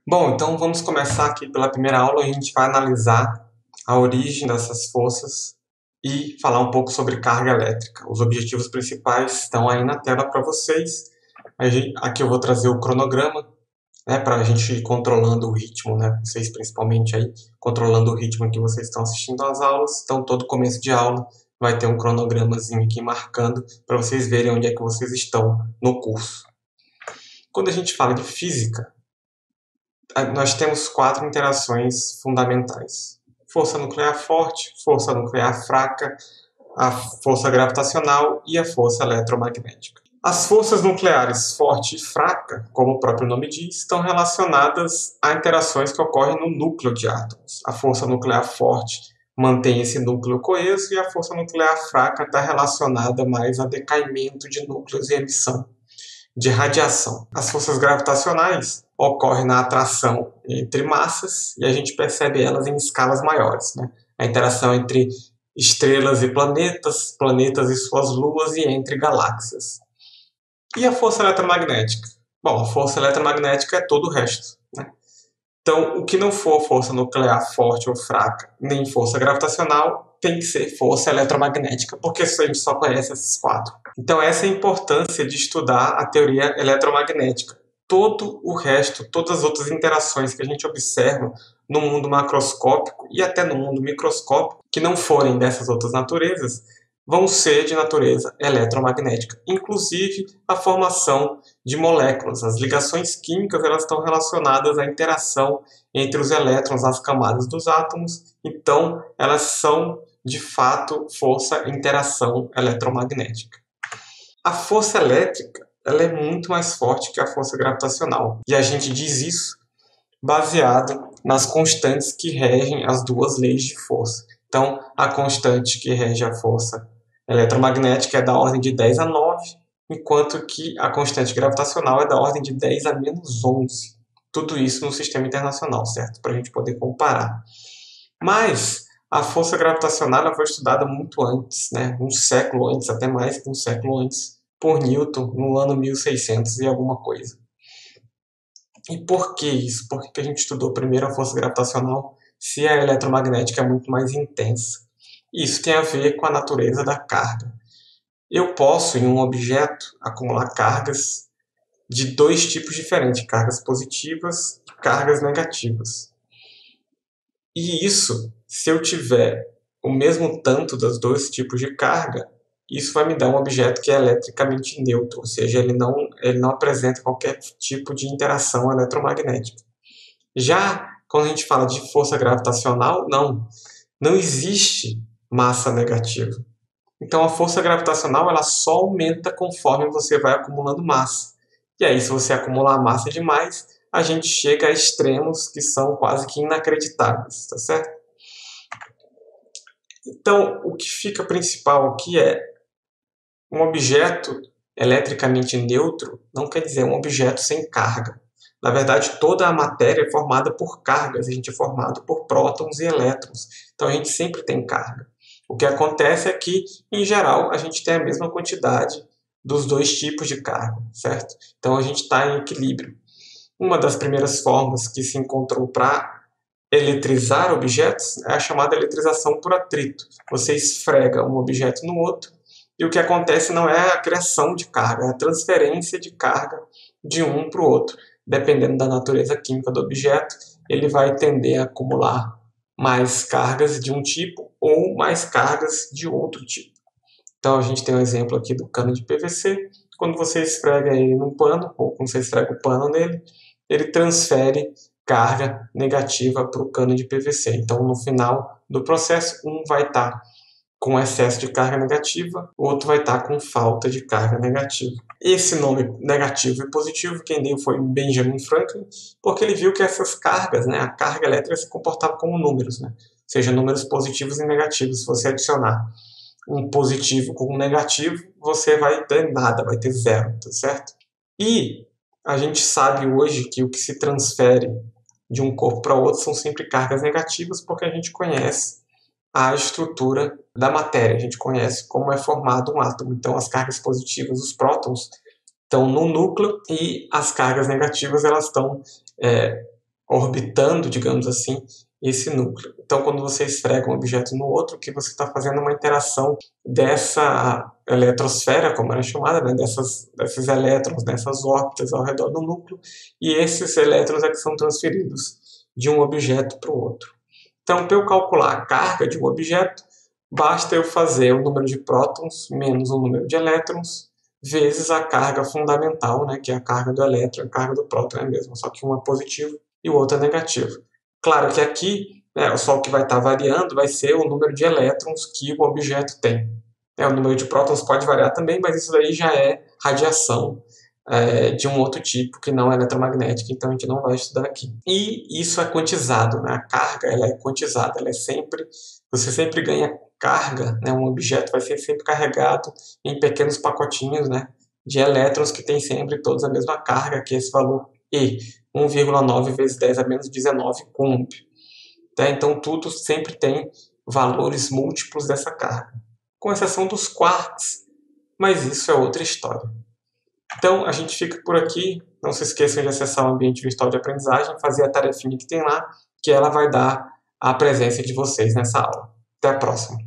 Bom, então vamos começar aqui pela primeira aula. A gente vai analisar a origem dessas forças e falar um pouco sobre carga elétrica. Os objetivos principais estão aí na tela para vocês. Aqui eu vou trazer o cronograma, né, para a gente ir controlando o ritmo, né, vocês principalmente aí, controlando o ritmo que vocês estão assistindo às aulas. Então, todo começo de aula vai ter um cronogramazinho aqui marcando para vocês verem onde é que vocês estão no curso. Quando a gente fala de física, nós temos 4 interações fundamentais: força nuclear forte, força nuclear fraca, a força gravitacional e a força eletromagnética. As forças nucleares forte e fraca, como o próprio nome diz, estão relacionadas a interações que ocorrem no núcleo de átomos. A força nuclear forte mantém esse núcleo coeso e a força nuclear fraca está relacionada mais a decaimento de núcleos e emissão de radiação. As forças gravitacionais ocorrem na atração entre massas e a gente percebe elas em escalas maiores, né? A interação entre estrelas e planetas, planetas e suas luas e entre galáxias. E a força eletromagnética? Bom, a força eletromagnética é todo o resto, né? Então, o que não for força nuclear forte ou fraca, nem força gravitacional, tem que ser força eletromagnética, porque a gente só conhece esses 4. Então, essa é a importância de estudar a teoria eletromagnética. Todo o resto, todas as outras interações que a gente observa no mundo macroscópico e até no mundo microscópico, que não forem dessas outras naturezas, vão ser de natureza eletromagnética. Inclusive, a formação de moléculas. As ligações químicas elas estão relacionadas à interação entre os elétrons nas camadas dos átomos. Então, elas são, de fato, interação eletromagnética. A força elétrica ela é muito mais forte que a força gravitacional. E a gente diz isso baseado nas constantes que regem as duas leis de força. Então, a constante que rege a força eletromagnética é da ordem de 10 a 9, enquanto que a constante gravitacional é da ordem de 10 a menos 11. Tudo isso no sistema internacional, certo? Para a gente poder comparar. Mas a força gravitacional foi estudada muito antes, né? Um século antes, até mais que um século antes, por Newton, no ano 1600 e alguma coisa. E por que isso? Por que a gente estudou primeiro a força gravitacional se a eletromagnética é muito mais intensa? Isso tem a ver com a natureza da carga. Eu posso, em um objeto, acumular cargas de 2 tipos diferentes, cargas positivas e cargas negativas. E isso, se eu tiver o mesmo tanto dos 2 tipos de carga, isso vai me dar um objeto que é eletricamente neutro, ou seja, ele não apresenta qualquer tipo de interação eletromagnética. Já quando a gente fala de força gravitacional, não existe massa negativa. Então a força gravitacional ela só aumenta conforme você vai acumulando massa. E aí, se você acumular massa demais, a gente chega a extremos que são quase que inacreditáveis, tá certo? Então, o que fica principal aqui é um objeto eletricamente neutro não quer dizer um objeto sem carga. Na verdade, toda a matéria é formada por cargas, a gente é formado por prótons e elétrons. Então, a gente sempre tem carga. O que acontece é que, em geral, a gente tem a mesma quantidade dos 2 tipos de carga, certo? Então, a gente está em equilíbrio. Uma das primeiras formas que se encontrou para eletrizar objetos é a chamada eletrização por atrito. Você esfrega um objeto no outro e o que acontece não é a criação de carga, é a transferência de carga de um para o outro. Dependendo da natureza química do objeto, ele vai tender a acumular mais cargas de um tipo ou mais cargas de outro tipo. Então a gente tem um exemplo aqui do cano de PVC. Quando você esfrega ele num pano, ou quando você esfrega o pano nele, ele transfere carga negativa para o cano de PVC. Então no final do processo, um vai estar com excesso de carga negativa, o outro vai estar com falta de carga negativa. Esse nome negativo e positivo quem deu foi Benjamin Franklin, porque ele viu que essas cargas, né, a carga elétrica se comportava como números, né, seja números positivos e negativos. Se você adicionar um positivo com um negativo, você vai ter nada, vai ter zero, tá certo? E a gente sabe hoje que o que se transfere de um corpo para outro são sempre cargas negativas, porque a gente conhece a estrutura da matéria, a gente conhece como é formado um átomo. Então, as cargas positivas, os prótons, estão no núcleo e as cargas negativas elas estão orbitando, digamos assim, esse núcleo. Então, quando você esfrega um objeto no outro, o que você está fazendo é uma interação dessa eletrosfera, como era chamada, né, desses elétrons, dessas órbitas ao redor do núcleo, e esses elétrons é que são transferidos de um objeto para o outro. Então, para eu calcular a carga de um objeto, basta eu fazer o número de prótons menos o número de elétrons vezes a carga fundamental, né, que é a carga do elétron, a carga do próton é a mesma, só que um é positivo e o outro é negativo. Claro que aqui, né, só o que vai estar variando vai ser o número de elétrons que o objeto tem. O número de prótons pode variar também, mas isso daí já é radiação de um outro tipo que não é eletromagnética, então a gente não vai estudar aqui. E isso é quantizado, né? A carga ela é quantizada, ela é sempre, você sempre ganha carga, né? Um objeto vai ser sempre carregado em pequenos pacotinhos, né? De elétrons que tem sempre todos a mesma carga, que é esse valor E, 1,9 vezes 10 a menos 19 coulomb. Tá? Então tudo sempre tem valores múltiplos dessa carga, com exceção dos quarks, mas isso é outra história. Então, a gente fica por aqui. Não se esqueçam de acessar o ambiente virtual de aprendizagem, fazer a tarefinha que tem lá, que ela vai dar a presença de vocês nessa aula. Até a próxima!